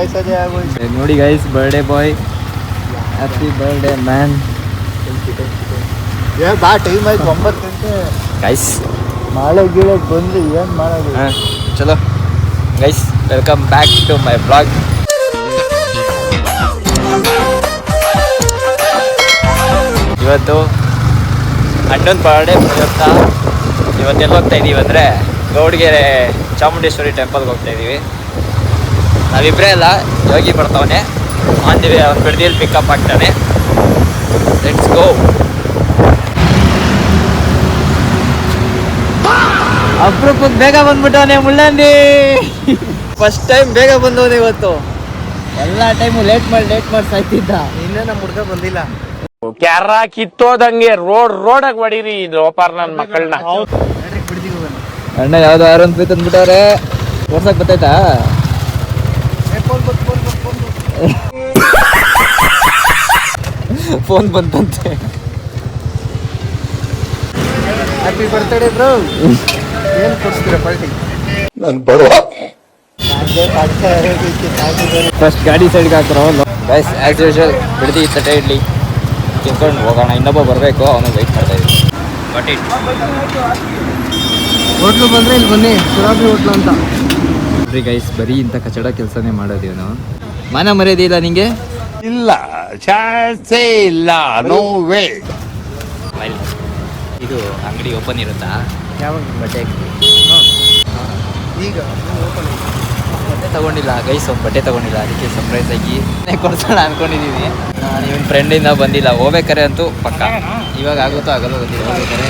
ಕಾಯಿಸೋದೇ ಆಗೋಯ್ತು. ನೋಡಿ guys, birthday boy, happy birthday man. ಬಾ, ಟೈಮ್ ಆಯ್ತು 9 ಗಂಟೆ ಗೈಸ್. ಮಳೆ ಗೀಳಕ್ಕೆ ಬಂದು ಏನು ಮಾಡೋದು? ಚಲೋ guys, welcome back to my blog. ಇವತ್ತು ಅಣ್ಣನ ಬರ್ಡೇ ಪ್ರಯುಕ್ತ ಇವತ್ತೆಲ್ಲ ಹೋಗ್ತಾ ಇದ್ದೀವಿ ಅಂದರೆ ಗೌಡ್ಗೆರೆ ಚಾಮುಂಡೇಶ್ವರಿ ಟೆಂಪಲ್ಗೆ ಹೋಗ್ತಾ ಇದ್ದೀವಿ. ನಾವಿಬ್ಬರೇ ಅಲ್ಲ, ಯೋಗಿ ಬರ್ತಾವನೆ ಅಂದಿವಿ, ಅವ್ನು ಬಿಡ್ದಿಯಲ್ಲಿ ಪಿಕಪ್ ಆಗ್ತಾನೆ. Let's go. ಅಪ್ರೂಪಕ್ಕೆ ಬೇಗ ಬಂದ್ಬಿಟ್ಟವನೆ ಮುಳ್ಳಂದಿ. ಫಸ್ಟ್ ಟೈಮ್ ಬೇಗ ಬಂದವನೆ ಇವತ್ತು. ಎಲ್ಲ ಟೈಮು ಲೇಟ್ ಮಾಡಿ ಸಾಯ್ತಿದ್ದ. ಇನ್ನೂ ನಮ್ಮ ಹುಡುಗ ಬಂದಿಲ್ಲ. ಕ್ಯಾರ ಕಿತ್ತೋದಂಗೆ ರೋಡಾಗ ಹೊಡೀರಿ ಇದು ಓಪಾರ್ ನನ್ನ ಮಕ್ಕಳನ್ನ. ಅಣ್ಣ ಯಾವ್ದು ಆರೊಂದು ಪೀತ್ ಅಂದ್ಬಿಟ್ಟವ್ರೆ. ಓಡ್ಸಕ್ ಬರ್ತೈತಾ? ಫೋನ್ ಬಂತಂತೆ. Happy birthday bro. ಏನು ಕೊಡ್ಸ್ತೀರ ಪಾರ್ಟಿ? ನಾನು ಬಡವ. ಫಸ್ಟ್ ಗಾಡಿ ಸೈಡ್ಗೆ ಹಾಕ್ರೋ ಗೈಸ್. ಆ್ಯಸ್ ಯೂಶುವಲ್ ಬಿಡ್ದಿ ತಟ್ಟೆ ಇಡ್ಲಿ ತಿನ್ಕೊಂಡು ಹೋಗೋಣ. ಇನ್ನೊಬ್ಬ ಬರಬೇಕು, ಅವನು ವೆಯ್ಟ್ ಮಾಡ್ತಾ ಇದ್ದೀವಿ. ಬಟ್ ಇಟ್ ಹೋಟ್ಲು ಬಂದರೆ ಇಲ್ಲಿ ಬನ್ನಿ, ಸುರಾಬಿ ಹೋಟ್ಲು ಅಂತ. ನೋಡ್ರಿ ಗೈಸ್, ಬರೀ ಇಂಥ ಕಚಡ ಕೆಲಸನೇ ಮಾಡೋದೇನು. ಮಾನ ಮರ್ಯಾದೆ ಇಲ್ಲ ನಿಂಗೆ? ಇಲ್ಲ, ಚಾನ್ಸೇ ಇಲ್ಲ, ನೋ ವೇ. ಇದು ಅಂಗಡಿ ಓಪನ್ ಇರುತ್ತಾ? ಯಾವಾಗ? ಬಟ್ಟೆ ಈಗ ಬಟ್ಟೆ ತಗೊಂಡಿಲ್ಲ ಗೈಸ್, ಒಂದು ಬಟ್ಟೆ ತಗೊಂಡಿಲ್ಲ. ಅದಕ್ಕೆ ಸರ್ಪ್ರೈಸ್ ಆಗಿ ಕೊಡ್ಸೋಣ ಅನ್ಕೊಂಡಿದ್ದೀವಿ. ಇವನ್ ಫ್ರೆಂಡಿಂದ ಬಂದಿಲ್ಲ. ಹೋಗ್ಬೇಕಾರೆ ಅಂತೂ ಪಕ್ಕ. ಇವಾಗ ಆಗುತ್ತೋ ಆಗಲ್ಲ ಗೊತ್ತಿಲ್ಲ. ಹೋಗ್ಬೇಕಾರೆ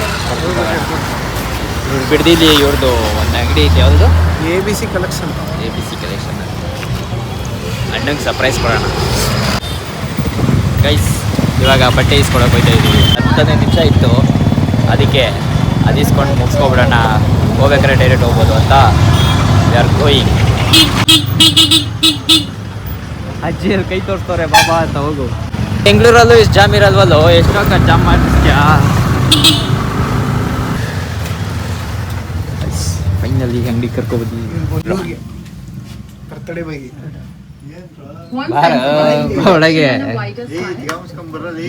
ಇವ್ರು ಬಿಡ್ದಿಲಿ ಇವ್ರದ್ದು ಒಂದು ಅಂಗಡಿ ಐತಿ. ಯಾವುದು? ABC collection. ABC collection. ಅಣ್ಣಂಗೆ ಸರ್ಪ್ರೈಸ್ ಕೊಡೋಣ ಗೈಸ್. ಇವಾಗ ಬಟ್ಟೆ ಇಸ್ಕೊಳಕ್ಕೆ ಹೋಗ್ತಾ ಇದ್ದೀವಿ. 15 ನಿಮಿಷ ಇತ್ತು, ಅದಕ್ಕೆ ಅದು ಇಸ್ಕೊಂಡು ಮುಗಿಸ್ಕೊಬಿಡೋಣ. ಹೋಗ್ಬೇಕಾದ್ರೆ ಡೈರೆಕ್ಟ್ ಹೋಗ್ಬೋದು ಅಂತ ವಿ ಆರ್ ಗೋಯಿಂಗ್. ಅಜ್ಜಿಯಲ್ಲಿ ಕೈ ತೋರಿಸ್ತವ್ರೆ ಬಾಬಾ ಅಂತ. ಹೋಗು. ಬೆಂಗಳೂರಲ್ಲೂ ಇಷ್ಟು ಜಾಮ್ ಇರಲ್ವಲ್ಲೋ, ಎಷ್ಟೊಕ್ಕ ಜಾಮ್ ಮಾಡಿಸ್ತೀಯಾ? ಫೈನಲಿ ಅಂಗಡಿ ಕರ್ಕೊಬಂದಿ. ಬರ್ತಡೇ ಬಗ್ಗೆ ಒಳಗೆ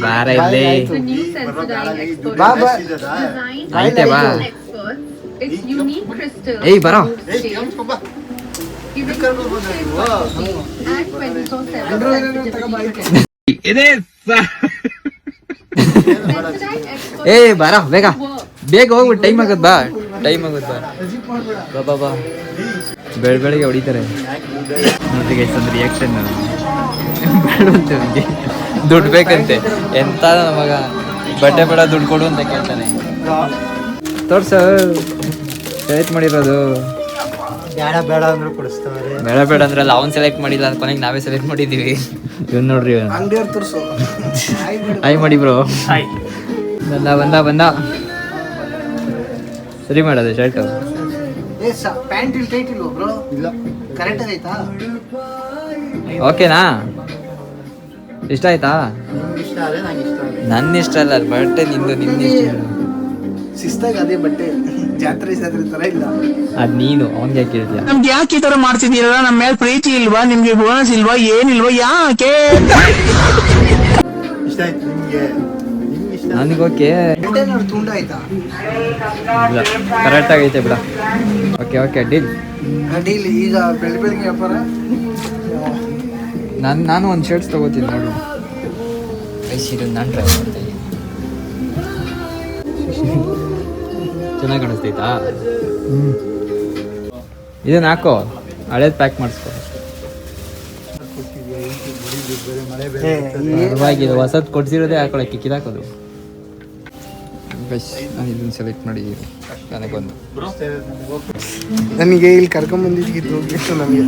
ಬಾರ ಇಲ್ಲಿ. ಆಯ್ತೆ ಬಾ. ಏಯ್ ಬರೋ. ಏಯ್ ಬಾರ ಬೇಗ ಬೇಗ ಹೋಗ್ಬಿಟ್ಟು. ಟೈಮ್ ಆಗದ್ ಬಾ, ಟೈಮ್ ಆಗದ್ ಬಾ. ಬಾ ಬಾ. ಬೆಳಗ್ಗೆ ಹೊಡಿತಾರೆ ನೋಡ್ರಿ ಗೈಸ್. ಒಂದು ರಿಯಾಕ್ಷನ್ ಬೇಡಂತೆ, ನನಗೆ ದುಡ್ಡು ಬೇಕಂತೆ. ಎಂತ ಮಗ, ಬಟ್ಟೆ ಬೇಡ ದುಡ್ಡು ಕೊಡು ಅಂತ ಕೇಳ್ತಾನೆ. ತೋರ್ಸ ಸೆಲೆಕ್ಟ್ ಮಾಡಿರೋದು. ಬೇಡ ಬೇಡ ಅಂದ್ರೂ ಕೊಡಿಸ್ತಾರೆ. ಬೇಡ ಬೇಡ ಅಂದ್ರಲ್ಲ, ಅವ್ನು ಸೆಲೆಕ್ಟ್ ಮಾಡಿಲ್ಲ. ಕೊನೆಗೆ ನಾವೇ ಸೆಲೆಕ್ಟ್ ಮಾಡಿದ್ದೀವಿ. ಇವನ್ ನೋಡ್ರಿ, ಅಂಗಡಿಯವ್ರು ತೋರಿಸು. ಹಾಯ್ ಮಾಡಿ ಬ್ರೋ. ಬಂದ ಬಂದ ಬಂದ. ಸರಿ ಮಾಡೋದು ಶರ್ಟು. ಪ್ಯಾಂಟ್ ಇಲ್ಲಿ ಟೈಟ್ ಇಲ್ವ ಬ್ರೋ? ಇಲ್ಲ, ಕರೆಕ್ಟ್ ಆಯ್ತಾ? ಓಕೆನಾ? ಇಷ್ಟ ಆಯ್ತಾ? ಇಷ್ಟ ಆದರೆ ನಂಗೆ ಇಷ್ಟ ಆಗಿದೆ. ನನ್ನ ಇಷ್ಟ ಅಲ್ಲ, ಬಟ್ಟೆ ನಿಂದು ಇಷ್ಟ. ಶಿಸ್ತಾಗಿ ಅದೇ ಬಟ್ಟೆ, ಜಾತ್ರೆ ತರ ಇಲ್ಲ. ಅದ್ ನೀನು ಅವ್ನ್ಗೆ ಯಾಕೆ ಹೇಳ್ತೀಯ? ನಮ್ಗೆ ಯಾಕೆ ಈ ತರ ಮಾಡ್ತಿದ್ದೀರಲ್ಲ? ನಮ್ಮ ಮೇಲೆ ಪ್ರೀತಿ ಇಲ್ವಾ? ನಿಮ್ಗೆ ಬೋನಸ್ ಇಲ್ವಾ? ಏನಿಲ್ವಾ? ಯಾಕೆ? ಇಷ್ಟ ಆಯ್ತು ನಿಮ್ಗೆ? ನನಗೆ ಓಕೆ. ತುಂಡ ಆಯ್ತಾ? ಇಲ್ಲ, ಕರೆಕ್ಟ್ ಆಗೈತೆ ಬಿಡ. Okay okay, deal. ಡೀಲ್. ಈಗ ಬೆಳಿಗ್ಗೆ ವ್ಯಾಪಾರ. ನಾನು ಒಂದು ಶರ್ಟ್ಸ್ ತಗೋತೀನಿ ನೋಡು. ಇದು ನಾನು ಟ್ರೈ ಮಾಡ್ತೀನಿ. ಚೆನ್ನಾಗಿ ಕಾಣಿಸ್ತೈತಾ? ಇದನ್ನ ಹಾಕೋ, ಹಳೇದು ಪ್ಯಾಕ್ ಮಾಡಿಸ್ಕೊ. ಪರವಾಗಿಲ್ಲ, ಹೊಸದು ಕೊಡ್ಸಿರೋದೇ ಹಾಕೊಳಕ್ಕೆ ಕಿದಾಕೋದು. ನಾನು ಇದನ್ನ ಸೆಲೆಕ್ಟ್ ಮಾಡಿದ್ದೀನಿ. ನನಗೊಂದು ನನಗೆ ಇಲ್ಲಿ ಕರ್ಕೊಂಬಂದಿದ್ದು ಹೋಗಿತ್ತು. ನಮಗೆ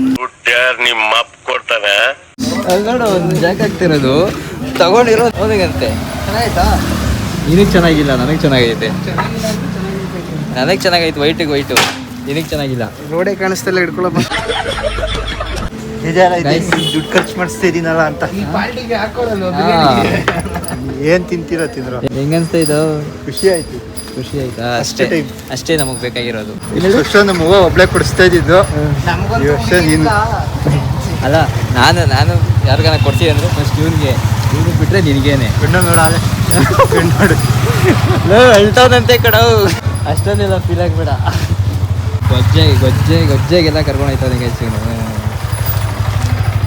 ನಿಮ್ಮ ಅಪ್ಪ ಕೊಡ್ತಾನೆ. ನೋಡು, ಒಂದು ಜಾಕ್ ಆಗ್ತಿರೋದು ತಗೊಂಡಿರೋದು ಹೋದಂತೆ. ಚೆನ್ನಾಯ್ತಾ? ನಿನಗೆ ಚೆನ್ನಾಗಿಲ್ಲ, ನನಗೆ ಚೆನ್ನಾಗೈತೆ. ನನಗೆ ಚೆನ್ನಾಗೈತೆ. ವೈಟು ನಿನಗೆ ಚೆನ್ನಾಗಿಲ್ಲ. ರೋಡೇ ಕಾಣಿಸ್ತಿಲ್ಲ, ಹಿಡ್ಕೊಳಪ್ಪ. ದುಡ್ಡು ಖರ್ಚು ಮಾಡಿಸ್ತಾ ಇದೀನಲ್ಲ ಅಂತ. ಏನ್ ತಿಂತೀರಾ ತಿಂದ್ರು. ಹೆಂಗನ್ಸ್ತಾ ಇದು? ಖುಷಿ ಆಯ್ತು. ಖುಷಿ ಆಯ್ತಾ? ಅಷ್ಟೇ ನಮಗೆ ಬೇಕಾಗಿರೋದು. ವರ್ಷ ನಮ್ಮ ಅವ್ವ ಒಬ್ಳೆ ಕೊಡಿಸ್ತಾ ಇದ್ದಿದ್ದು. ಅಲ್ಲ ನಾನು ಯಾರಿಗಾನ ಕೊಡ್ತೀವಿ ಅಂದರೆ ಫಸ್ಟ್ ಇವ್ನಿಗೆ ಬಿಟ್ಟರೆ ನಿನಗೇನೆ ನೋಡು ನೋಡು ಹೇಳ್ತಾವಂತೆ ಕಡವು ಅಷ್ಟೊಂದೆಲ್ಲ ಫೀಲ್ ಆಗಬೇಡ. ಗೊಜ್ಜೆಗೆಲ್ಲ ಕರ್ಕೊಂಡು ಹೋಯ್ತಾನೆ ಗೈಸ್ ಇವನು.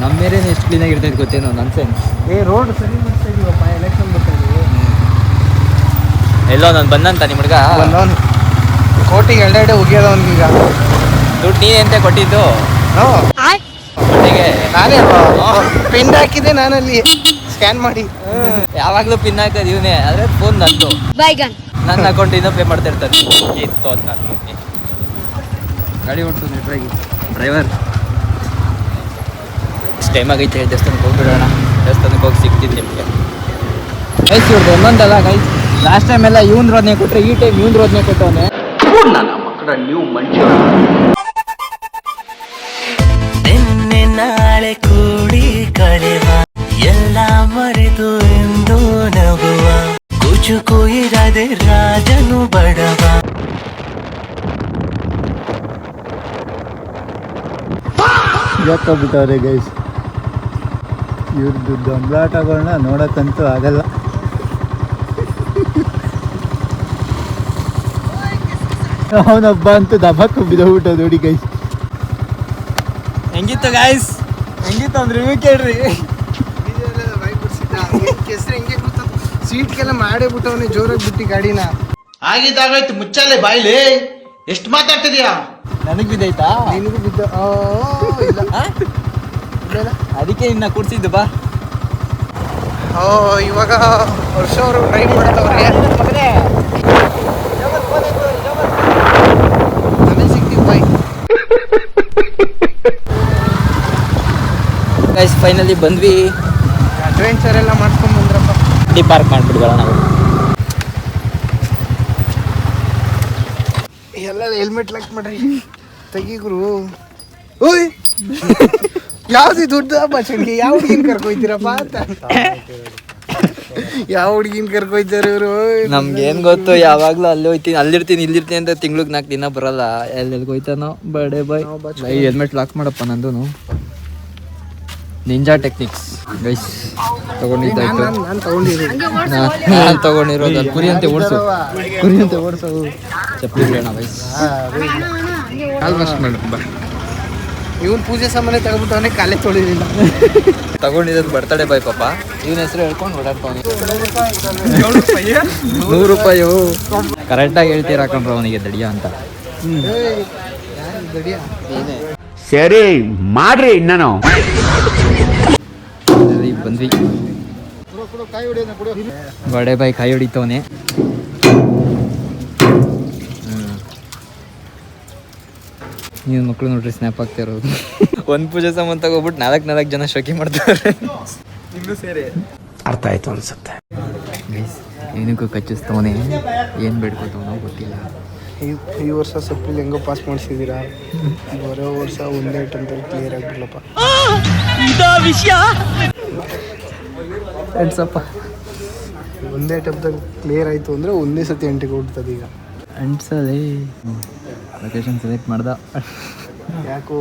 ನಮ್ಮ ಮೇರೇನು ಎಷ್ಟು ಕ್ಲೀನಾಗಿ ಇರ್ತೈತೆ ಗೊತ್ತೇನೋ ನನ್ನ ಸೆನ್ಸ್. ರೋಡ್ ಸರಿ ಮಾಡ್ತಾ ಇದೀವಪ್ಪ, ಎಲೆಕ್ಷನ್ ಬರ್ತಾ ಇದೀವಿ. ಎಲ್ಲೋ ನಾನು ಬಂದಂತ ನಿಮ್ಮ ಹುಡುಗ ಬಂದವನು ಕೋಟಿಗೆ ಎರಡೆರಡೆ ಉಗಿಯೋದವನಿಗೀಗ ದುಡ್ಡು ನೀನು ಎಂತ ಕೊಟ್ಟಿದ್ದು ಬಟ್ಟೆಗೆ? ನಾನೇ ಪಿನ್ ಹಾಕಿದ್ದೆ ನಾನಲ್ಲಿ ಸ್ಕ್ಯಾನ್ ಮಾಡಿ. ಯಾವಾಗಲೂ ಪಿನ್ ಹಾಕೋದು ಇವನೇ, ಆದರೆ ಫೋನ್ ನಂದು, ನನ್ನ ಅಕೌಂಟಿಂದ ಪೇ ಮಾಡ್ತಾ ಇರ್ತಾನೆ. ಇತ್ತು ಅಂತ ಗಾಡಿ ಹೊಡ್ತು ನೆಟ್ರಾಗಿ ಡ್ರೈವರ್. ಇಷ್ಟು ಟೈಮ್ ಆಗೈತೆ, ದೇವಸ್ಥಾನಕ್ಕೆ ಹೋಗ್ಬಿಡೋಣ. ದೇವಸ್ಥಾನಕ್ಕೆ ಹೋಗಿ ಸಿಗ್ತೀನಿ ನಿಮಗೆ. ಗೈಸ್ ಇವ್ರದ್ದು ಒಂದೊಂದಲ್ಲ ಗೈಸ್, ಲಾಸ್ಟ್ ಟೈಮ್ ಎಲ್ಲ ಇವನ್ ರೋದನೆ ಕೊಟ್ಟರೆ ಈ ಟೈಮ್ ಇವನ್ ರೋದನೆ ಕೊಟ್ಟವನೆ. ನನ್ನ ಮಕ್ಕಳ ನೀವು ಮನುಷ್ಯ. ನಿನ್ನೆ ನಾಳೆ ಕೂಡಿ ಕಳೆವ ಎಲ್ಲ ಮರೆತು ಎಂದು ನಗುವ ಕುಚುಕು ಇರದೆ ರಾಜನು ಬಡವ. ಯಾಕೋಗ್ಬಿಟ್ಟವ್ರೆ ಗೈಸ್, ಇವ್ರದ್ದು ದೊಂಬಲಾಟಗಳನ್ನ ನೋಡೋಕ್ಕಂತೂ ಆಗಲ್ಲ. ಅವನೊಬ್ಬ ಅಂತೂ ದಬಕ್ಕೆ ಬಿದ್ದೋಗ್ಬಿಟ್ಟು ನೋಡಿ ಗೈಸ್. ಹೆಂಗಿತ್ತು ಗೈಸ್? ಹೆಂಗಿತ್ತು ಅಂದ್ರೆ ರಿವ್ಯೂ ಕೇಳ್ರಿ. ಕೆಸರು ಹೆಂಗೆ ಗೊತ್ತ, ಸೀಟ್ಗೆಲ್ಲ ಮಾಡೇ ಬಿಟ್ಟವನೇ ಜೋರಾಗಿ ಬಿಟ್ಟು ಗಾಡಿನ. ಆಗಿದ್ದಾಗಾಯ್ತು, ಮುಚ್ಚಾಲೆ ಬಾಯ್ಲಿ. ಎಷ್ಟು ಮಾತಾಡ್ತಿದ್ಯಾ? ನನಗೆ ಬಿದ್ದೈತಾ? ನಿನಗೂ ಬಿದ್ದ ಇಲ್ಲ. ಅದಕ್ಕೆ ಇನ್ನ ಕೂಡ್ಸಿದ್ದು ಬಾ. ಇವಾಗ ವರ್ಷ ಅವರು ಡ್ರೈವ್ ಮಾಡ್ತವ್ರೆ. ನನಗೆ ಸಿಗ್ತೀವಿ ಬಾಯ್. ಗೈಸ್ ಫೈನಲಿ ಬಂದ್ವಿ. ಅಡ್ವೆಂಚರ್ ಎಲ್ಲ ಮಾಡ್ಕೊಂಡ್ ಬಂದ್ರಪ್ಪ. ಡಿ ಪಾರ್ಕ್ ಮಾಡ್ಬಿಡ್ವಲ್ಲ ನಾವು. ಎಲ್ಲ ಹೆಲ್ಮೆಟ್ ಲಾಕ್ ಮಾಡ್ರಿ, ತೆಗಿಗುರು. ಓಯ್ ಯಾವ್ದು ದುಡ್ಡು ಬಚ್ಚಣಿಗೆ? ಯಾವ ಹುಡುಗಿನ ಕರ್ಕೊಯ್ತೀರಪ್ಪ ಅಂತ. ಯಾವ ಹುಡುಗಿನ ಕರ್ಕೊಯ್ತಾರೆ ಇವರು? ನಮ್ಗೆ ಏನ್ ಗೊತ್ತು, ಯಾವಾಗ್ಲೂ ಅಲ್ಲಿ ಹೋಯ್ತೀನಿ, ಅಲ್ಲಿರ್ತೀನಿ ಇಲ್ಲಿರ್ತೀನಿ ಅಂತ ತಿಂಗ್ಳಿಗೆ 4 ದಿನ ಬರಲ್ಲ. ಎಲ್ಲಿ ಹೋಯ್ತಾನೋ ಬರ್ಡೇ ಬಾಯ್. ಹೆಲ್ಮೆಟ್ ಲಾಕ್ ಮಾಡಪ್ಪ ನಂದು. ನಿಂಜಾ ಟೆಕ್ನಿಕ್ಸ್ ಗೈಸ್ ತಗೊಂಡಿದ್ದಾಯ್ತು. ನಾನು ತಗೊಂಡಿದ್ದೀನಿ. ನಾನು ತಗೊಂಡಿರೋದು ಕುರಿ ಅಂತ ಓಡಿಸೋ ಚಪ್ಪಲಿ ಬಿಡೋಣ ಗೈಸ್. ಆಲ್ಮೋಸ್ಟ್ ಮೇಡಮ್ ಬಾ. ಇವನ್ ಪೂಜೆ ಸಾಮಾನೆ ತಗೊಂಡ್ಬಿಟ್ಟವನೇ, ಕಾಲೇ ತೊಳಿಲಿಲ್ಲ. ತಗೊಂಡಿದ್ದು ಬರ್ತಡೇ ಬಾಯ್ ಪಾಪ. ಇವನ ಹೆಸರು ಹೇಳ್ಕೊಂಡು ಓಡಾಡ್ತಾವನಿ. 100 ರೂಪಾಯಿ ಕರೆಕ್ಟಾಗಿ ಹೇಳ್ತೀರಾ ಕಣ್ರ ಅವನಿಗೆ ದಡಿಯ ಅಂತ. ಸರಿ ಮಾಡ್ರಿ ನಾನು ಬಂದ್ವಿ. ಬಡೆ ಬಾಯ್ ಕಾಯಿ ಹೊಡಿತವನೆ. ನೀವು ಮಕ್ಕಳು ನೋಡ್ರಿ ಸ್ನ್ಯಾಪ್ ಆಗ್ತಾ ಇರೋದು. ಒಂದು ಪೂಜೆ ಸಾಮಾನು ತಗೋಬಿಟ್ಟು 4 ಜನ ಶೋಕಿ ಮಾಡ್ತಾರೆ. ಇನ್ನೂ ಸೇರಿ ಅರ್ಥ ಆಯ್ತು ಅನ್ಸುತ್ತೆ. ಏನಕ್ಕೂ ಕಚ್ಚಿಸ್ತವನೆ, ಏನು ಬೇಡ್ಕೋತವನೋ ಗೊತ್ತಿಲ್ಲ. ಈ ವರ್ಷ ಸಪ್ಲಿಲ್ ಹೆಂಗೋ ಪಾಸ್ ಮಾಡಿಸಿದ್ದೀರಾ, ಬರೋ ವರ್ಷ ಒಂದೇ ಐಟಮ್ದಲ್ಲಿ ಕ್ಲಿಯರ್ ಆಗಿಬಿಡ್ಲಪ್ಪ. ಒಂದೇ ಐಟಮ್ದಲ್ಲಿ ಕ್ಲಿಯರ್ ಆಯಿತು ಅಂದರೆ ಒಂದೇ ಸತಿ ಎಂಟಿಗೆ ಹೋಗ್ತದೆ. ಈಗ ಅಂಟ್ಸಲೇ ಲೊಕೇಶನ್ ಸೆಲೆಕ್ಟ್ ಮಾಡ್ದ. ಯಾಕೋ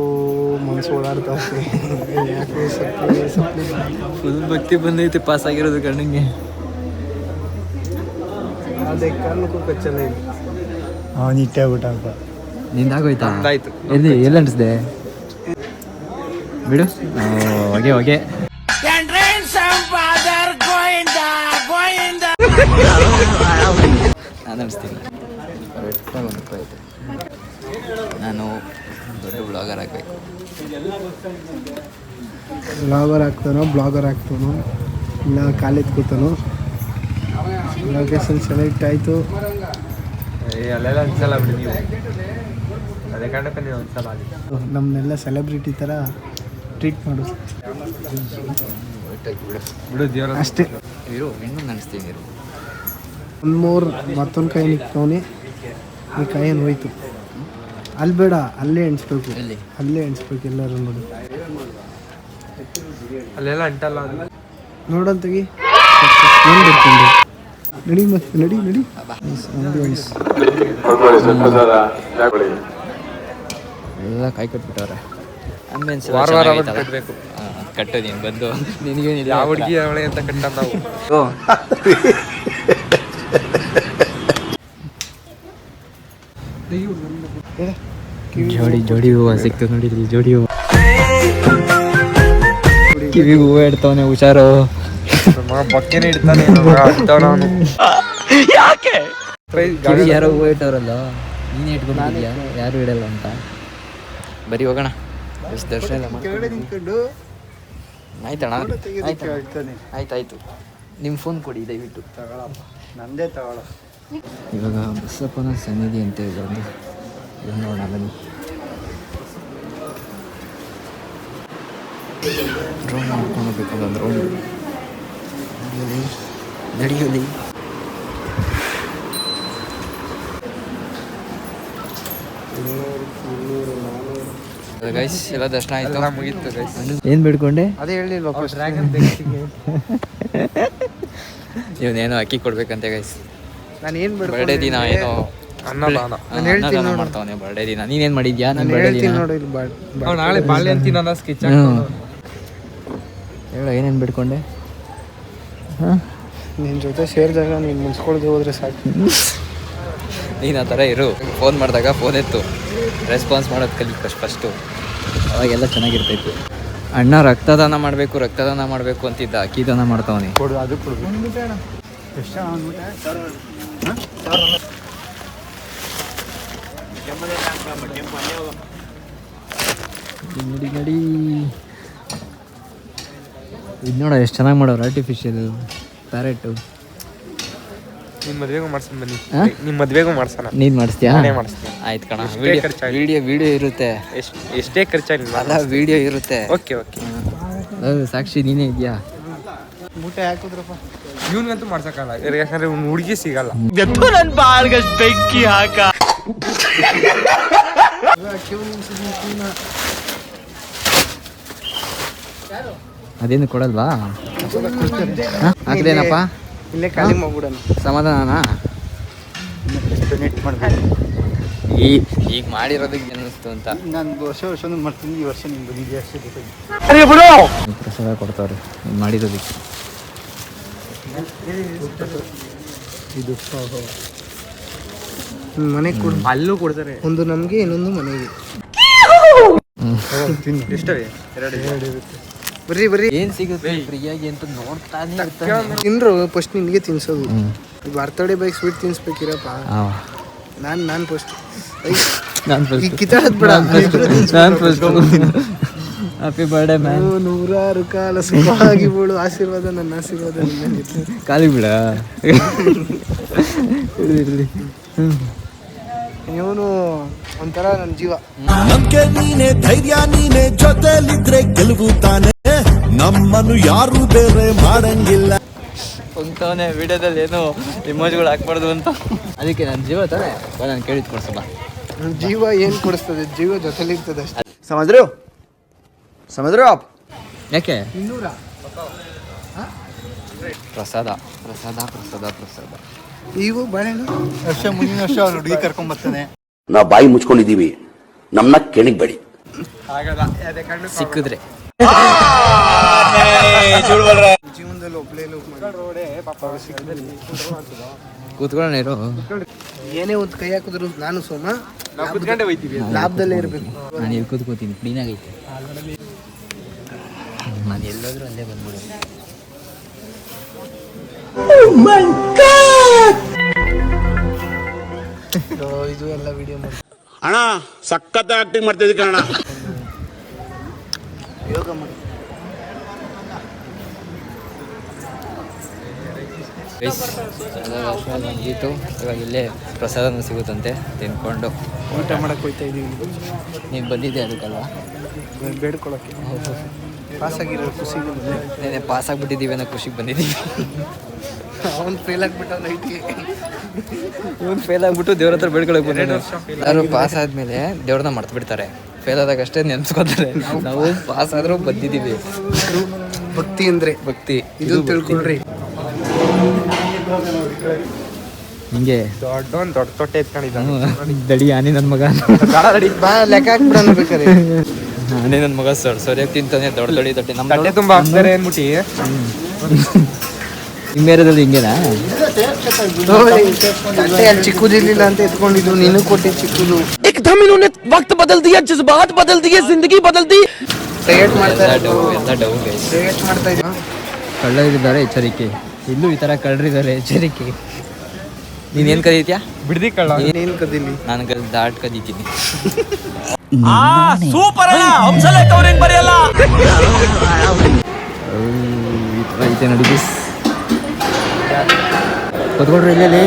ಮನಸ್ಸು ಓಡಾಡ್ತಾವೆ. ಯಾಕೋ ಸಪ್ಲಿ ಫುಲ್ ಭಕ್ತಿ ಬಂದೈತೆ ಪಾಸ್ ಆಗಿರೋದು ಕಣ್ಣಿಗೆ. ಅದೇ ಕಾರಣಕ್ಕೂ ಕಚ್ಚಲ್ಲ ಇಲ್ಲ. ಅವನು ಇಟ್ಟಾಗ್ಬಿಟ್ಟಪ್ಪ. ನಿಂದಾಗೋಯ್ತಾ? ಎಲ್ಲಿ ಅಂಟಿಸ್ದೆ ಬಿಡು. ಹೊಗೆ ನಾನು ಅನಿಸ್ತೀನಿ. ಕರೆಕ್ಟಾಗಿ 1 ರೂಪಾಯಿ ಆಯಿತು. ನಾನು ದೊಡ್ಡ ಬ್ಲಾಗರ್ ಆಗಬೇಕು. ಬ್ಲಾಗರ್ ಆಗ್ತಾನೋ ಇಲ್ಲ ಕಾಲೇಜ್ ಕೂತಾನೋ. ಲೊಕೇಶನ್ ಸೆಲೆಕ್ಟ್ ಆಯಿತು. ಅಲ್ಲೆಲ್ಲ ಅನ್ಸಲ್ಲ ಬಿಡಿ ನೀವು, ಅದೇ ಕಾರಣಕ್ಕೆ ನೀವು ಅನ್ಸಲ್ಲ. ನಮ್ಮನ್ನೆಲ್ಲ ಸೆಲೆಬ್ರಿಟಿ ಥರ ಟ್ರೀಟ್ ಮಾಡು ಬಿಡು ದೇವ್ರ ಅಷ್ಟೇ. ಇರು ಇನ್ನೊಂದು ಅನಿಸ್ತೀನಿ. ಇರು ಮತ್ತೊಂದು ಕಾಯಿ ನಿಕ್ತವನಿ. ಈ ಕಾಯಿಯನ್ನು ಹೋಯ್ತು. ಅಲ್ಲಿ ಬೇಡ, ಅಲ್ಲೇ ಎಣಿಸ್ಬೇಕು. ಅಲ್ಲೇ ಎಣಿಸ್ಬೇಕು ಎಲ್ಲರೂ ನೋಡಿ. ಅಲ್ಲೆಲ್ಲ ಅಂಟಲ್ಲ ನೋಡಂತಗಿ ಏನು ಬಿಡ್ಕೊಂಡು ನಡಿ ಮತ್ತೆ ನಡಿ ಎಲ್ಲ ಕಾಯಿ ಕಟ್ಬಿಟ್ಟವ್ರೆ. ಆಂಬಿಯನ್ಸ್ ವಾರ ವಾರ ಕಟ್ಟಬೇಕು. ಕಟ್ಟು ನೀನು ಬಂದು ನಿನಗೇನಿಲ್ಲ ಯಾವ ಹುಡುಗಿ ಅವಳೆ ಅಂತ ಕಟ್ಟ ನಾವು. ಜೋಡಿ ಹೂವು ಸಿಕ್ತು ನೋಡಿದ್ರಿ, ಜೋಡಿ ಹೂವು. ಕಿವಿಗೆ ಹೂವು ಇಡ್ತಾವನೆ, ಹುಷಾರು. ಬಕ್ಕೆನೆ ಇಡ್ತಾನೆ ಅವನು. ಯಾಕೆ ಕಿವಿಗೆ ಯಾರೋ ಹೂವು ಇಟ್ಟವ್ರಲ್ಲ, ನೀನೇ ಇಟ್ಕೊಂಡಿದ್ಯಾ? ಯಾರು ಇಡಲ್ಲ ಅಂತ. ಬರೀ ಹೋಗೋಣ, ಎಷ್ಟು ದರ್ಶನ ಎಲ್ಲ ಕೆಳಗಡೆ ನಿಂತ್ಕೊಂಡು ಆಯ್ತಣ್ಣ. ಹೇಳ್ತಾನೆ. ಆಯ್ತಾಯ್ತು, ನಿಮ್ಮ ಫೋನ್ ಕೊಡಿ ದಯವಿಟ್ಟು. ತಗೊಳಪ್ಪ, ನಂದೇ ತಗೊಳ. ಇವಾಗ ಬಸಪ್ಪನ ಸನ್ನಿಧಿ ಅಂತ ಒಂದು ನೋಡೋಣ ಬನ್ನಿ. ಡ್ರೋನ್ ಮಾಡ್ಕೊಂಡು ಹೋಗ್ಬೇಕಲ್ಲ, ಡ್ರೋನ್ ನಡೆಯಲಿ. ಗೈಸ್ ಎಲ್ಲ ದರ್ಶನ ಆಯ್ತು, ಮುಗೀತು ಗೈಸ್. ಏನು ಬೇಡ್ಕೊಂಡೆ? ಅದೇ ಹೇಳಿಲ್ವ ಡ್ರ್ಯಾಗನ್ ಇವನೇನೋ ಅಕ್ಕಿ ಕೊಡ್ಬೇಕಂತೆ ಗೈಸ್. ನಾನು ಏನು ಬರ್ಡೇ ದಿನ ಏನೋ ಅನ್ನದಾನ. ಅನ್ನದಾನ ಮಾಡ್ತಾವನೆ ಬರ್ಡೇ ದಿನ. ನೀನೇನ್ ಮಾಡಿದ್ಯಾ? ನನ್ನ ಬರ್ಡೇ ದಿನ ನೋಡು ಇಲ್ಲಿ ನಾಳೆ ಬಾಳೆ ಅಂತೀನಿ ಅನ್ನೋ ಸ್ಕೆಚ್ ಹೇಳು, ಏನೇನು ಬಿಡ್ಕೊಂಡೆ? ನಿನ್ನ ಜೊತೆ ಸೇರಿದಾಗ ನೀನು ಮುನ್ಸ್ಕೊಳ್ದೆ ಹೋದ್ರೆ ಸಾಕು. ನೀನು ಆ ಥರ ಇರು. ಫೋನ್ ಮಾಡಿದಾಗ ಫೋನ್ ಎತ್ತು, ರೆಸ್ಪಾನ್ಸ್ ಮಾಡೋದು ಕಲಿ ಫಸ್ಟು, ಅವಾಗೆಲ್ಲ ಚೆನ್ನಾಗಿರ್ತೈತಿ. ಅಣ್ಣ ರಕ್ತದಾನ ಮಾಡಬೇಕು ಅಂತಿದ್ದ, ಅಕ್ಕಿದಾನ ಮಾಡ್ತಾವನಿ. ಕೊಡು, ಅದು ಕೊಡು. ಎಷ್ಟು ನಡಿ ಇದು ನೋಡ, ಎಷ್ಟು ಚೆನ್ನಾಗಿ ಮಾಡೋರು ಆರ್ಟಿಫಿಷಿಯಲ್ ಪ್ಯಾರೆಟು. ನಿಮ್ಮ ಮದ್ವೆಗೂ ಮಾಡ್ಸೋಣ ಬನ್ನಿ. ನಿಮ್ಮ ಮದ್ವೆಗೂ ಮಾಡ್ಸೋಣ. ನೀನು ಮಾಡಿಸ್ತೀಯಾ? ನಾನೇ ಮಾಡಿಸ್ತೀನಿ. ಆಯ್ತು ಕಣ, ಎಷ್ಟೇ ಖರ್ಚಾಗಲಿ. ವಿಡಿಯೋ ಇರುತ್ತೆ. ಎಷ್ಟೇ ಖರ್ಚಾಗಲಿ ಅಲ್ಲ, ವಿಡಿಯೋ ಇರುತ್ತೆ. ಓಕೆ. ಸಾಕ್ಷಿ ನೀನೇ ಇದೆಯಾ? ಮೂಟೆ ಹಾಕಿದ್ರಪ್ಪ. ಇವನಿಗಂತೂ ಮಾಡ್ಸಕ್ಕಲ್ಲ, ಯಾಕಂದ್ರೆ ಅವ್ನು ಹುಡುಗಿ ಸಿಗಲ್ಲ. ನನ್ ಬಾಳ್ಗಷ್ಟು ಬೆಂಕಿ ಹಾಕ. ಅದೇನು ಕೊಡಲ್ವಾ? ಹಾಕ್ದೇನಪ್ಪ? ಇಲ್ಲೇ ಖಾಲಿ ಮಾಡ್ಬಿಡೋಣ. ಸಮಾಧಾನ. ನೆಟ್ ಮಾಡಬೇಕು. ಈಗ ಮಾಡಿರೋದಕ್ಕೆ ಅನ್ನಿಸ್ತು ಅಂತ. ನಾನು ವರ್ಷ ಮಾಡ್ತೀನಿ, ಈ ವರ್ಷ ನಿಮ್ಗೆ ಬಂದಿದೆ ಅಷ್ಟೇ. ಪ್ರಸಾದ ಕೊಡ್ತಾವ್ರೆ ಮಾಡಿರೋದಕ್ಕೆ. ಇದು ಮನೆಗೆ ಕೊಡು. ಅಲ್ಲೂ ಕೊಡ್ತಾರೆ. ಒಂದು ನಮಗೆ, ಇನ್ನೊಂದು ಮನೆಗೆ. ಎಷ್ಟವೇ? ಎರಡು ಬರ್ರಿ ಏನ್ ಸಿಗುತ್ತೆ ಫ್ರೀಯಾಗಿ ಅಂತ ನೋಡ್ತಾನೆ ಇರ್ತಾನೆ. ತಿನ್ರು ಫಸ್ಟ್ ನಿನಗೆ ತಿನ್ಸೋದು. ಬರ್ತಡೇ ಬೈಕ್ ಸ್ವೀಟ್ ತಿನ್ಸ್ಬೇಕಿರಪ್ಪ. ನಾನು ಫಸ್ಟ್ ಈ ಕಿತ್ತಾಡೋದು ಬೇಡ. Happy birthday man. ನೂರಾರು ಕಾಲ ಸುಖವಾಗಿ ಬಿಡು. ಆಶೀರ್ವಾದ, ನನ್ನ ಆಶೀರ್ವಾದ ನಿನ್ನಲ್ಲಿ. ಖಾಲಿ ಬಿಡ. ಇವನು ಒಂಥರ ನನ್ನ ಜೀವ. ನಂಬಿಕೆ ನೀನೆ, ಧೈರ್ಯ ನೀನೆ, ಜೊತೆಲಿದ್ರೆ ಗೆಲುವು ತಾನೆ. ನಮ್ಮನ್ನು ಯಾರು ಬೇರೆ ಮಾಡಂಗಿಲ್ಲ. ಹೋಗ್ತಾವನೆ ವಿಡಿಯೋದಲ್ಲಿ ಏನು ಇಮೋಜ್ಗಳು ಹಾಕ್ಬಾರ್ದು ಅಂತ. ಅದಕ್ಕೆ ನನ್ನ ಜೀವ ತಾನೆ ನಾನು ಕೇಳಿದ್ ಕೊಡ್ಸಲ್ಲ. ನನ್ನ ಜೀವ ಏನು ಕೊಡಿಸ್ತದೆ? ಜೀವ ಜೊತೆಲಿರ್ತದೆ ಅಷ್ಟೇ. ಸಮುದ್ರ ಯಾಕೆ? 200 ಪ್ರಸಾದ. ಈಗ ಬಾಳೆಹಣ್ಣು ವರ್ಷ ಮುಂದಿನ ವರ್ಷ ಅವ್ರು ಹುಡುಗಿ ಕರ್ಕೊಂಡ್ ಬರ್ತಾನೆ. ನಾವು ಬಾಯಿ ಮುಚ್ಕೊಂಡಿದೀವಿ, ನಮ್ಮನ್ನ ಕೆಣಿಗ್ಬೇಡಿ. ಸಿಕ್ಕಿದ್ರೆ ಜೀವನದಲ್ಲಿ ಒಬ್ಳೇ ಕೂತ್ಕೊಳ್ಳೋಣ ಇರೋ. ಏನೇ ಒಂದು ಕೈ ಹಾಕಿದ್ರು ನಾನು ಸೋಮ ನಾವು ಕುತ್ಕೊಂಡೆ ಹೋಯ್ತೀವಿ. ಲಾಭದಲ್ಲೇ ಇರಬೇಕು. ನಾನು ಇಲ್ಲಿ ಕೂತ್ಕೋತೀನಿ, ಕ್ಲೀನಾಗೈತೆ. ನಾನು ಎಲ್ಲೋದ್ರೂ ಅಲ್ಲೇ ಬಂದ್ಬಿಡು. ಇದು ಎಲ್ಲ ವಿಡಿಯೋ ಮಾಡಿ ಅಣ್ಣ ಸಖತ್ ಆಕ್ಟಿಂಗ್ ಮಾಡ್ತಿದ್ದೆ ಕಣ. ಯೋಗ ಮಾಡಿ. ಮುಗೀತು. ಇವಾಗ ಇಲ್ಲೇ ಪ್ರಸಾದನೂ ಸಿಗುತ್ತಂತೆ, ತಿನ್ಕೊಂಡು ಊಟ ಮಾಡಕ್ಕೆ ಹೋಗ್ತಾ ಇದ್ದೀವಿ. ನೀನು ಬಂದಿದ್ದೆ ಅದಕ್ಕಲ್ವಾ? ಬೇಡ್ಕೊಳಕ್ಕೆ ಪಾಸಾಗಿರೋ ಖುಷಿಗೆ ನೆನೆ ಪಾಸ್ ಆಗಿಬಿಟ್ಟಿದ್ದೀವಿ ಅನ್ನೋ ಖುಷಿಗೆ ಬಂದಿದ್ದೀವಿ. ಅವನು ಫೇಲ್ ಆಗಿಬಿಟ್ಟ ನೈಟ್ಗೆ. ಇವನು ಫೇಲ್ ಆಗಿಬಿಟ್ಟು ದೇವ್ರ ಹತ್ರ ಬೇಡ್ಕೊಳಕ್ ಬಂದಿದ್ದು. ಯಾರು ಪಾಸ್ ಆದಮೇಲೆ ದೇವ್ರನ್ನ ಮರ್ತು ಬಿಡ್ತಾರೆ, ಫೇಲ್ ಆದಾಗ ಅಷ್ಟೇ ನೆನ್ಸ್ಕೊತಾರೆ. ನಾವು ಪಾಸ್ ಆದರೂ ಬಂದಿದ್ದೀವಿ. ಭಕ್ತಿ ಅಂದ್ರೆ ಭಕ್ತಿ, ಇದು ತಿಳ್ಕೊಳ್ರಿ. ಹಿಂಗೆ ದೊಡ್ಡ ತೊಟ್ಟೆ ಎತ್ಕೊಂಡಿದ್ದಾನೆ. ದಡಿ ಆನಿ ನನ್ನ ಮಗ. ಬಾ ಲೆಕ್ಕ ಹಾಕ್ಬಿಡೋಣ ಬೇಕಾರೆ. ಅವನೇ ನನ್ನ ಮಗ ಸರಿಯಾಗಿ ತಿಂತಾನೆ ದೊಡ್ಡ ದೊಡ್ಡ ತಟ್ಟೆ ನಮ್ಮ ತಟ್ಟೆ ತುಂಬ ಹಾಕ್ತಾರೆ ಅಂದ್ಬಿಟ್ಟು ಹಿಮ್ಮೇರದಲ್ಲಿ ಹಿಂಗೇನಾ ತಟ್ಟೆ ಅಲ್ಲಿ ಚಿಕ್ಕದಿರ್ಲಿಲ್ಲ ಅಂತ ಎತ್ಕೊಂಡಿದ್ದು ನೀನು ಕೊಟ್ಟೆ ಚಿಕ್ಕದು एकदम इन्होंने वक्त बदल दिया जज्बात बदल दिए जिंदगी बदल दी ಡಯಟ್ ಮಾಡ್ತಾ ಎಲ್ಲ ಡೌ ಗೈಸ್. ಡಯಟ್ ಮಾಡ್ತಾ ಇದ್ದೀನಿ ಕಳ್ಳರಿದ್ದಾರೆ ಎಚ್ಚರಿಕೆ. ಇಲ್ಲೂ ಈ ಥರ ಕಳ್ಳರಿದ್ದಾರೆ ಎಚ್ಚರಿಕೆ. ನೀನೇನು ಕದೀತ್ಯಾ? ಬಿಡ್ದಿ ಕಳ್ಳ ನೀನು ಕದಿಲಿ ನಾನು ದಾಟ್ ಕದೀತೀನಿ. ಸೂಪರ್ ಅಣ್ಣ ಹಂಸಲೆ ಕವರಿಂಗ್ ಬರೆಯಲ್ಲ ಈ ಥರ ಐತೆ ನೋಡಿ ಬಿಸ್. ಕೂತ್ಕೊಳ್ರಿ ಇಲ್ಲೇ.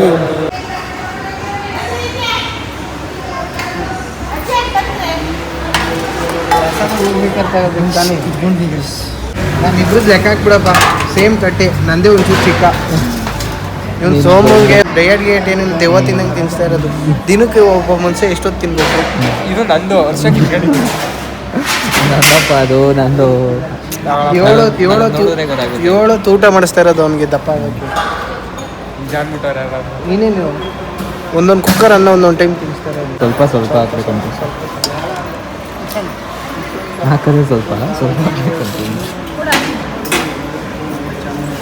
ತಾನೇ ನಾನು ಇಬ್ರದ್ದು ಲೆಕ್ಕ ಹಾಕ್ಬಿಡಪ್ಪ. ಸೇಮ್ ತಟ್ಟೆ ನಂದೇ ಒಂಚೂರು ಚಿಕ್ಕ. ಇವನು ಸೋಮಂಗೆ ಡಯಟ್ ಗೇಟ್ ಏನೇನು ದೆವ್ವ ತಿನ್ನಂಗೆ ತಿನ್ನಿಸ್ತಾ ಇರೋದು. ದಿನಕ್ಕೆ ಒಬ್ಬ ಮನುಷ್ಯ ಎಷ್ಟೊತ್ತು ತಿನ್ಬೇಕು? ಇದು ನಂದು ವರ್ಷಕ್ಕೆ ನನ್ನಪ್ಪ ಅದು ನಂದು. ಏಳು ಊಟ ಮಾಡಿಸ್ತಾ ಇರೋದು ಅವನಿಗೆ ದಪ್ಪ ಆಗೋಕ್ಕೆ. ನೀನೇನು ಒಂದೊಂದು ಕುಕ್ಕರ್ ಅನ್ನ ಒಂದೊಂದು ಟೈಮ್ ತಿನ್ನಿಸ್ತಾ ಇರೋದು. ಸ್ವಲ್ಪ ಹಾಕ್ಬೇಕಂತ ಹಾಕಿದ್ರೆ ಸ್ವಲ್ಪ ಹಾಕ್ಬೇಕಂತ.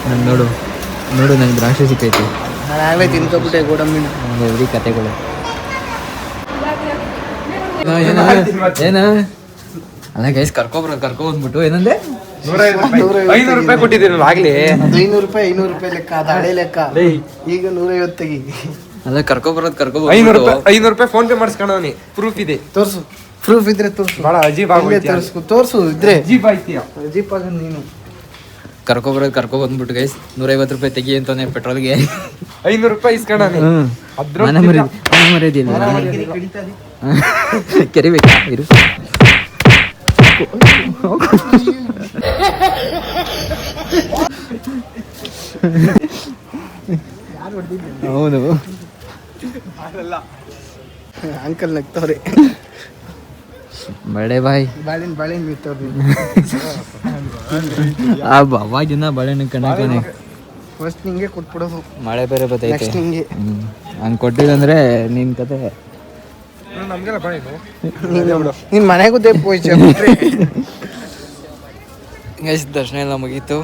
ನಾನು ನೋಡು ನಂಗೆ ದ್ರಾಕ್ಷಿ ಸಿಕ್ಕೈತಿ. ನಾನು ಆಗಲೇ ತಿನ್ಕೊಬಿಟ್ಟೆ ಗೋಡಂಬಿನ. ಎವ್ರಿ ಕತೆಗಳು ಏನ ಅಲ್ಲ ಗೈಸ್ ಕರ್ಕೊಬಂದ್ಬಿಟ್ಟು ಏನಂದ್ರೆ 500 ರೂಪಾಯಿ ಕೊಟ್ಟಿದ್ದೀನಲ್ಲ ಆಗ್ಲಿ. 500 ರೂಪಾಯಿ ಲೆಕ್ಕ, ಅದು ಹಳೆ ಲೆಕ್ಕ. ಈಗ 150 ತೆಗಿ. ಅಲ್ಲ ಕರ್ಕೊಬರೋದು 500 ರೂಪಾಯಿ ಫೋನ್ ಪೇ ಮಾಡಿಸ್ಕೊಂಡವನಿ. ಪ್ರೂಫ್ ಇದೆ, ತೋರ್ಸು. ಪ್ರೂಫ್ ಇದ್ರೆ ತೋರ್ಸು. ಬಹಳ ಅಜೀಬ್ ಆಗೋಯ್ತು. ತೋರ್ಸು ಇದ್ರೆ ಅಜೀಬ್ ಆಯ್ತೀಯ. ಅಜೀಬ್ ಆಗ ನೀನು ಕರ್ಕೊಬಂದ್ಬಿಟ್ಟು ಗೈಸ್ 150 ರೂಪಾಯಿ ತೆಗಿ ಅಂತಾನೆ ಪೆಟ್ರೋಲ್ಗೆ. 500 ರೂಪಾಯಿ ಇಸ್ಕೊಂಡವನಿ. ಮರ್ಯಾದಿಲ್ಲ ಕೆರಿಬೇಕಾ ಇರು. ಹೌದು ಅಂಕಲ್ ನಗ್ತವ್ರೆ. ಬಳೆ ಬಾಯ್ ಬಾಳೆನ್ ಬಿತ್ತವ್ರಿ. ಅವಾಗಿನ ಬಾಳೆಹಣ್ಣು ಕಣಕನೆ ಫಸ್ಟ್ ನಿಂಗೆ ಕೊಟ್ಬಿಡೋದು. ಮಳೆ ಬೇರೆ ಬರ್ತೈತೆ. ನೆಕ್ಸ್ಟ್ ನಿಂಗೆ ಹಂಗೆ ಕೊಟ್ಟಿದಂದ್ರೆ ನಿನ್ ಕತೆ ನಮ್ಗೆಲ್ಲ ಬಾ ಇದು. ನಿನ್ ಮನೆಗೂ ದೇಪ್ ಹೋಯ್ತು. ಗೈಸ್ ದರ್ಶನ ಎಲ್ಲ ಮುಗೀತು.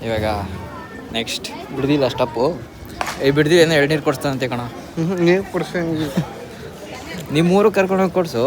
ಇವಾಗ ನೆಕ್ಸ್ಟ್ ಬಿಡ್ದಿಲ್ಲ ಸ್ಟಪ್ಪು. ಬಿಡ್ದಿಲ್ಲ ಏನೋ ಎಳ್ನೀರು ಕೊಡ್ಸ್ತಾನಂತೆ ಕಣ. ನೀರು ಕೊಡ್ಸಂಗಿಲ್ಲ. ನಿಮ್ಮೂರು ಕರ್ಕೊಂಡೋಗಿ ಕೊಡ್ಸು.